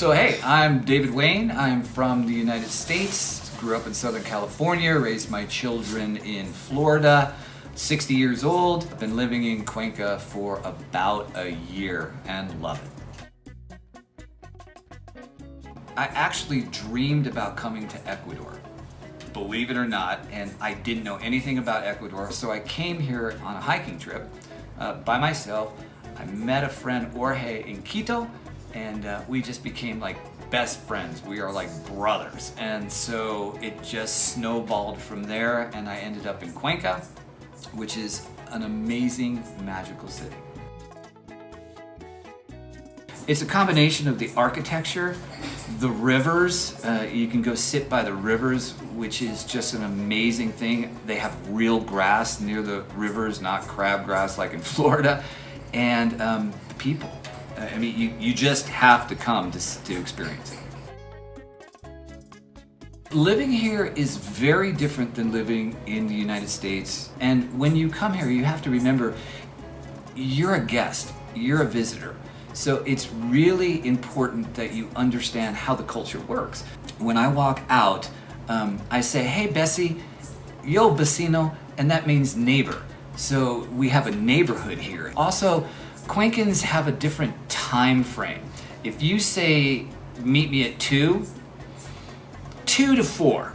So hey, I'm David Wayne. I'm from the United States. Grew up in Southern California, raised my children in Florida. 60 years old. I've been living in Cuenca for about a year and love it. I actually dreamed about coming to Ecuador, believe it or not, and I didn't know anything about Ecuador, so I came here on a hiking trip by myself. I met a friend, Jorge, in Quito, and we just became like best friends. We are like brothers, and so it just snowballed from there, and I ended up in Cuenca, which is an amazing, magical city. It's a combination of the architecture, the rivers. You can go sit by the rivers, which is just an amazing thing. They have real grass near the rivers, not crabgrass like in Florida. And the people. I mean, you just have to come to experience it. Living here is very different than living in the United States. And when you come here, you have to remember, you're a guest, you're a visitor. So it's really important that you understand how the culture works. When I walk out, I say, hey Bessie, yo vecino, and that means neighbor. So we have a neighborhood here. Also, Cuencans have a different time frame. If you say, meet me at 2 to 4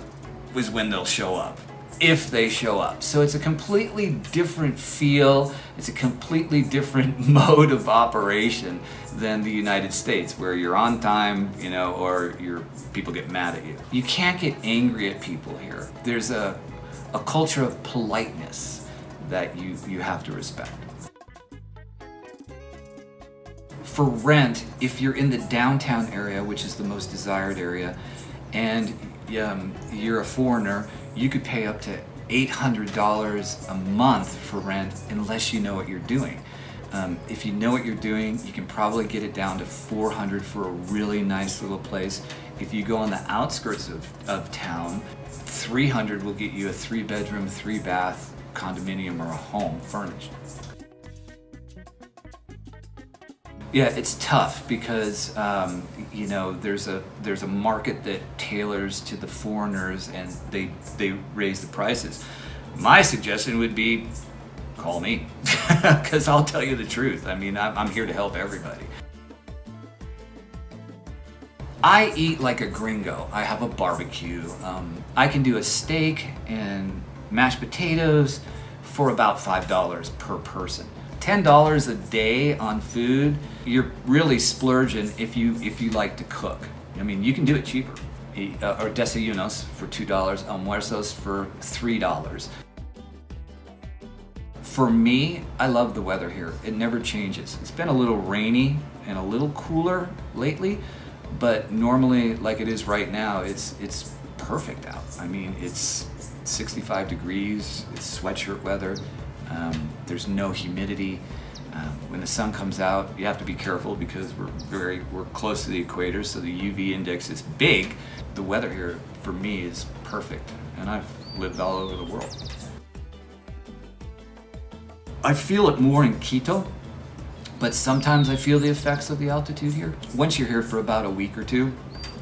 was when they'll show up, if they show up. So it's a completely different feel, it's a completely different mode of operation than the United States, where you're on time, you know, or people get mad at you. You can't get angry at people here. There's a culture of politeness that you have to respect. For rent, if you're in the downtown area, which is the most desired area, and you're a foreigner, you could pay up to $800 a month for rent unless you know what you're doing. If you know what you're doing, you can probably get it down to $400 for a really nice little place. If you go on the outskirts of town, $300 will get you a 3-bedroom, 3-bath condominium or a home furnished. Yeah, it's tough because you know, there's a market that tailors to the foreigners, and they raise the prices. My suggestion would be, call me, because I'll tell you the truth. I mean, I'm here to help everybody. I eat like a gringo. I have a barbecue. I can do a steak and mashed potatoes for about $5 per person. $10 a day on food, you're really splurging if you like to cook. I mean, you can do it cheaper. Or desayunos for $2, almuerzos for $3. For me, I love the weather here. It never changes. It's been a little rainy and a little cooler lately, but normally, like it is right now, it's perfect out. I mean, it's 65 degrees, it's sweatshirt weather. There's no humidity. When the sun comes out, you have to be careful because we're close to the equator, so the UV index is big. The weather here, for me, is perfect, and I've lived all over the world. I feel it more in Quito, but sometimes I feel the effects of the altitude here. Once you're here for about a week or two,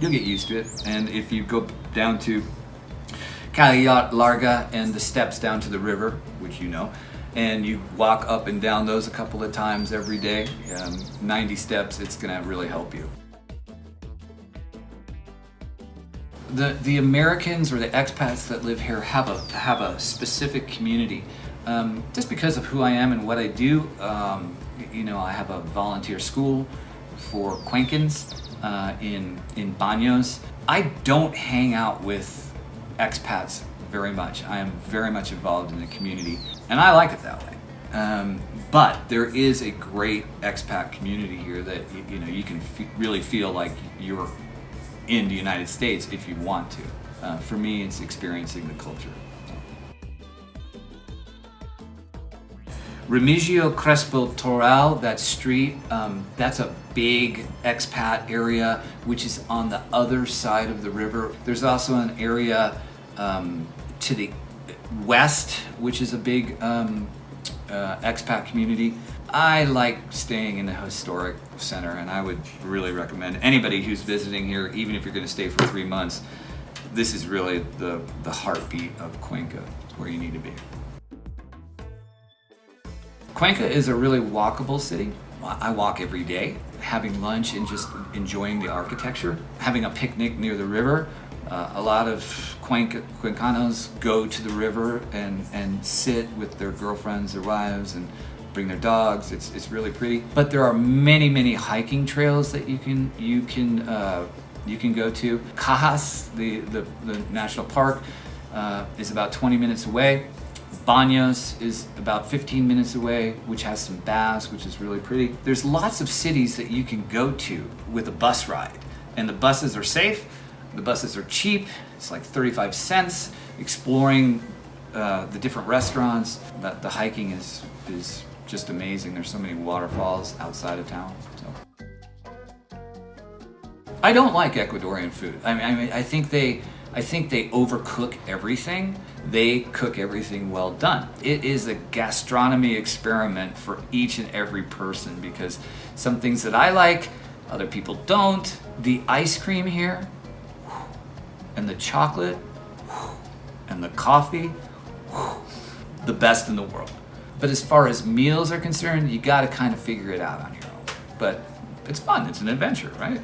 you'll get used to it, and if you go down to Calle Larga and the steps down to the river, which you know, and you walk up and down those a couple of times every day, 90 steps, it's gonna really help you. The Americans or the expats that live here have a specific community. Just because of who I am and what I do, you know, I have a volunteer school for Cuencans in Baños. I don't hang out with expats very much. I am very much involved in the community, and I like it that way. But there is a great expat community here that you know you can really feel like you're in the United States if you want to. For me, it's experiencing the culture. Remigio Crespo Toral, that street, that's a big expat area which is on the other side of the river. There's also an area to the west, which is a big expat community. I like staying in the historic center, and I would really recommend anybody who's visiting here, even if you're going to stay for 3 months, this is really the heartbeat of Cuenca. It's where you need to be. Cuenca is a really walkable city. I walk every day, having lunch and just enjoying the architecture, having a picnic near the river. A lot of Cuencanos go to the river and sit with their girlfriends, their wives, and bring their dogs. It's really pretty. But there are many hiking trails that you can go to. Cajas, the national park, is about 20 minutes away. Baños is about 15 minutes away, which has some baths, which is really pretty. There's lots of cities that you can go to with a bus ride, and the buses are safe, the buses are cheap. It's like 35 cents. Exploring the different restaurants, the hiking is just amazing. There's so many waterfalls outside of town. So I don't like Ecuadorian food. I mean, I think they overcook everything. They cook everything well done. It is a gastronomy experiment for each and every person, because some things that I like, other people don't. The ice cream here, and the chocolate, and the coffee, the best in the world. But as far as meals are concerned, you gotta kind of figure it out on your own. But it's fun, it's an adventure, right?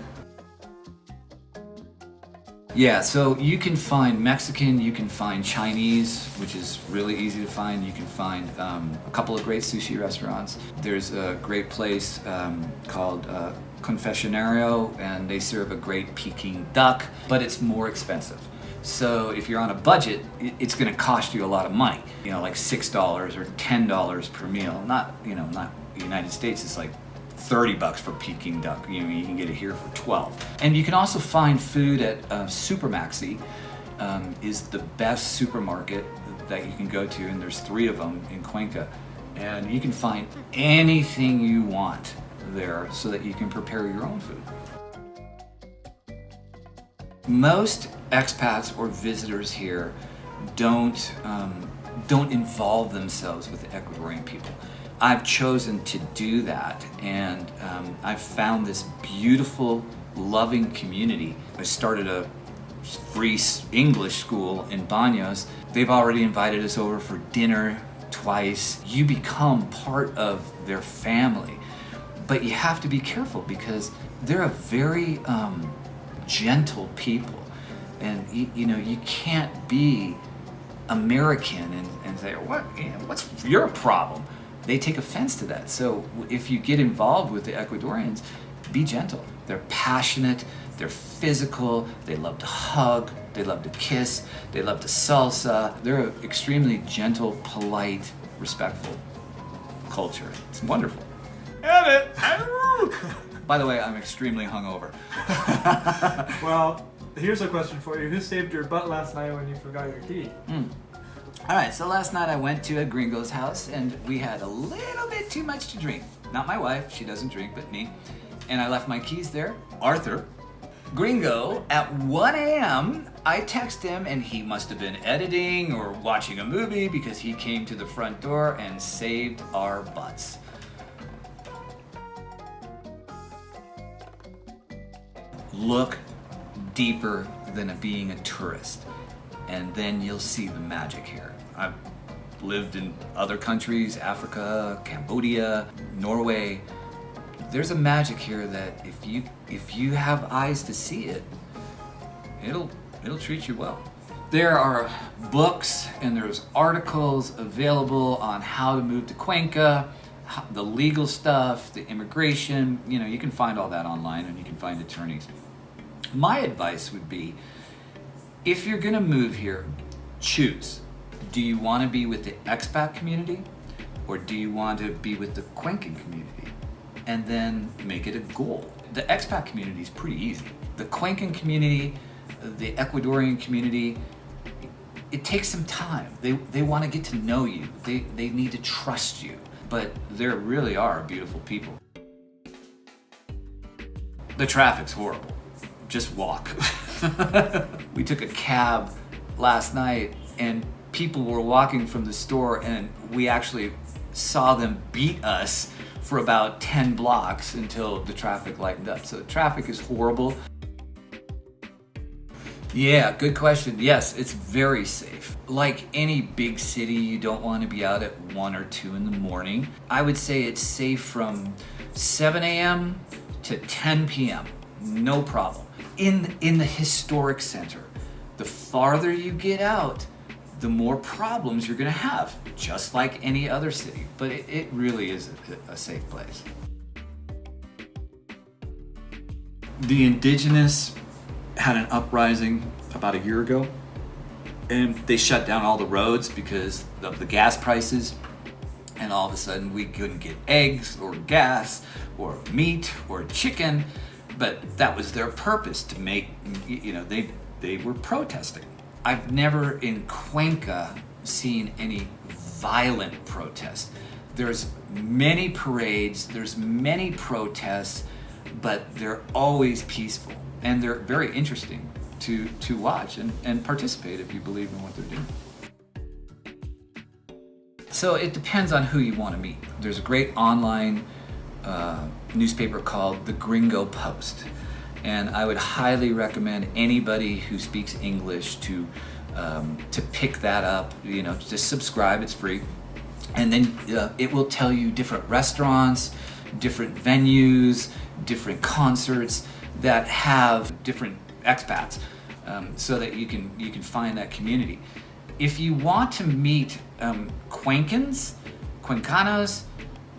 Yeah, so you can find Mexican, you can find Chinese, which is really easy to find. You can find a couple of great sushi restaurants. There's a great place called Confessionario, and they serve a great Peking duck, but it's more expensive. So if you're on a budget, it's gonna cost you a lot of money. You know, like $6 or $10 per meal. Not the United States, it's like $30 for Peking duck. You can get it here for 12. And you can also find food at Supermaxi. Is the best supermarket that you can go to, and there's 3 of them in Cuenca. And you can find anything you want there so that you can prepare your own food. Most expats or visitors here don't involve themselves with the Ecuadorian people. I've chosen to do that, and I've found this beautiful, loving community. I started a free English school in Baños. They've already invited us over for dinner twice. You become part of their family, but you have to be careful because they're a very gentle people, and you can't be American and say, what's your problem? They take offense to that. So if you get involved with the Ecuadorians, be gentle. They're passionate, they're physical, they love to hug, they love to kiss, they love to salsa. They're an extremely gentle, polite, respectful culture. It's wonderful. By the way, I'm extremely hungover. Well, here's a question for you. Who saved your butt last night when you forgot your key? All right, so last night I went to a gringo's house and we had a little bit too much to drink. Not my wife, she doesn't drink, but me. And I left my keys there. Arthur, gringo, at 1 a.m., I text him and he must have been editing or watching a movie because he came to the front door and saved our butts. Look deeper than being a tourist, and then you'll see the magic here. I've lived in other countries, Africa, Cambodia, Norway. There's a magic here that if you have eyes to see it, it'll treat you well. There are books and there's articles available on how to move to Cuenca, the legal stuff, the immigration. You can find all that online, and you can find attorneys. My advice would be, if you're gonna move here, choose. Do you want to be with the expat community, or do you want to be with the Cuencan community? And then make it a goal. The expat community is pretty easy. The Cuencan community, the Ecuadorian community, it takes some time. They want to get to know you. They need to trust you. But there really are beautiful people. The traffic's horrible. Just walk. We took a cab last night and people were walking from the store, and we actually saw them beat us for about 10 blocks until the traffic lightened up. So traffic is horrible. Yeah, good question. Yes, it's very safe. Like any big city, you don't want to be out at 1 or 2 in the morning. I would say it's safe from 7 a.m. to 10 p.m. No problem. In the historic center, the farther you get out, the more problems you're going to have, just like any other city. But it really is a safe place. The indigenous had an uprising about a year ago, and they shut down all the roads because of the gas prices, and all of a sudden we couldn't get eggs or gas or meat or chicken, but that was their purpose to make, they were protesting. I've never in Cuenca seen any violent protests. There's many parades, there's many protests, but they're always peaceful. And they're very interesting to watch and participate if you believe in what they're doing. So it depends on who you want to meet. There's a great online newspaper called The Gringo Post. And I would highly recommend anybody who speaks English to pick that up. Just subscribe, it's free. And then it will tell you different restaurants, different venues, different concerts that have different expats, so that you can find that community. If you want to meet Cuencanos,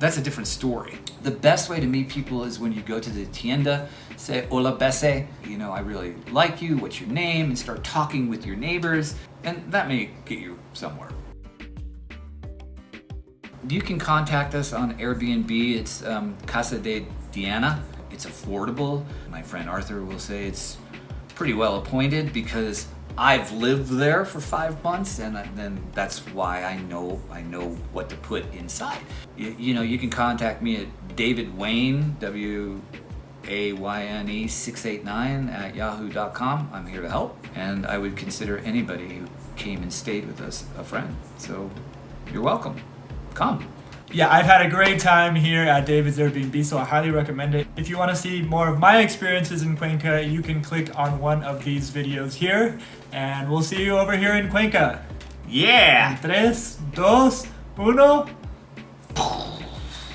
that's a different story. The best way to meet people is when you go to the tienda, say hola bese, I really like you, what's your name, and start talking with your neighbors, and that may get you somewhere. You can contact us on Airbnb. It's Casa de Diana. It's affordable. My friend Arthur will say it's pretty well appointed because I've lived there for 5 months, and then that's why I know what to put inside. You can contact me at David Wayne, WAYNE 689 at yahoo.com. I'm here to help, and I would consider anybody who came and stayed with us a friend. So you're welcome. Come. Yeah, I've had a great time here at David's Airbnb, so I highly recommend it. If you want to see more of my experiences in Cuenca, you can click on one of these videos here, and we'll see you over here in Cuenca. Yeah! 3, 2, 1...